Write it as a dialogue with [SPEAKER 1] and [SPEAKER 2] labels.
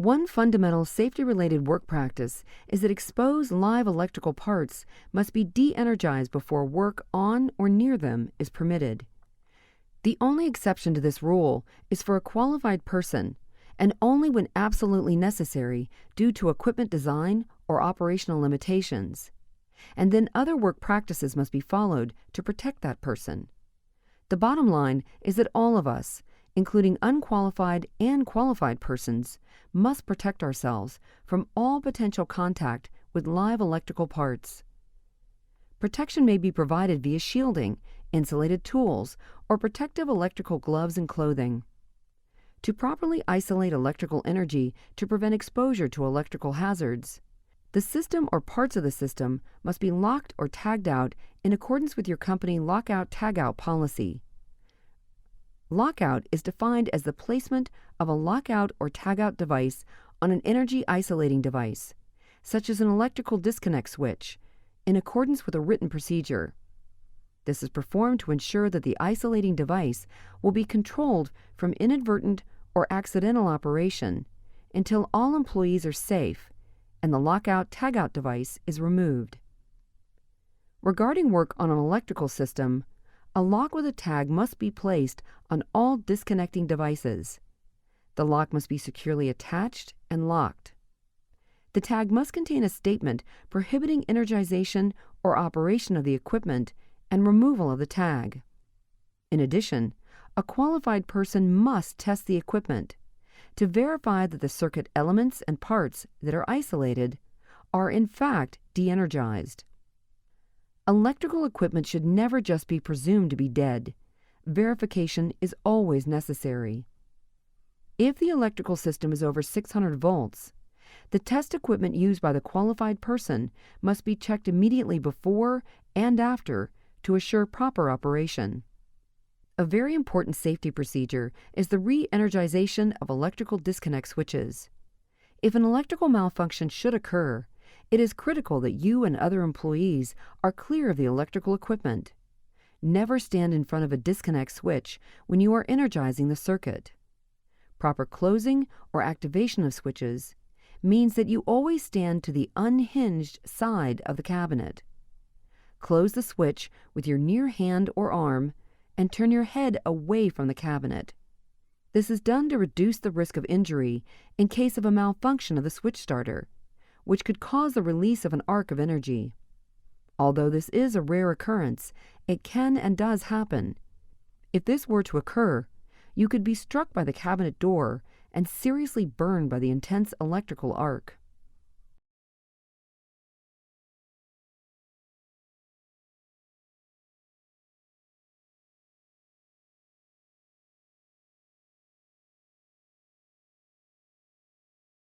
[SPEAKER 1] One fundamental safety-related work practice is that exposed live electrical parts must be de-energized before work on or near them is permitted. The only exception to this rule is for a qualified person, and only when absolutely necessary due to equipment design or operational limitations. And then other work practices must be followed to protect that person. The bottom line is that all of us, including unqualified and qualified persons, must protect ourselves from all potential contact with live electrical parts. Protection may be provided via shielding, insulated tools, or protective electrical gloves and clothing. To properly isolate electrical energy to prevent exposure to electrical hazards, the system or parts of the system must be locked or tagged out in accordance with your company lockout-tagout policy. Lockout is defined as the placement of a lockout or tagout device on an energy isolating device, such as an electrical disconnect switch, in accordance with a written procedure. This is performed to ensure that the isolating device will be controlled from inadvertent or accidental operation until all employees are safe and the lockout-tagout device is removed. Regarding work on an electrical system, a lock with a tag must be placed on all disconnecting devices. The lock must be securely attached and locked. The tag must contain a statement prohibiting energization or operation of the equipment and removal of the tag. In addition, a qualified person must test the equipment to verify that the circuit elements and parts that are isolated are in fact de-energized. Electrical equipment should never just be presumed to be dead. Verification is always necessary. If the electrical system is over 600 volts, the test equipment used by the qualified person must be checked immediately before and after to assure proper operation. A very important safety procedure is the re-energization of electrical disconnect switches. If an electrical malfunction should occur, it is critical that you and other employees are clear of the electrical equipment. Never stand in front of a disconnect switch when you are energizing the circuit. Proper closing or activation of switches means that you always stand to the unhinged side of the cabinet. Close the switch with your near hand or arm and turn your head away from the cabinet. This is done to reduce the risk of injury in case of a malfunction of the switch starter, which could cause the release of an arc of energy. Although this is a rare occurrence, it can and does happen. If this were to occur, you could be struck by the cabinet door and seriously burned by the intense electrical arc.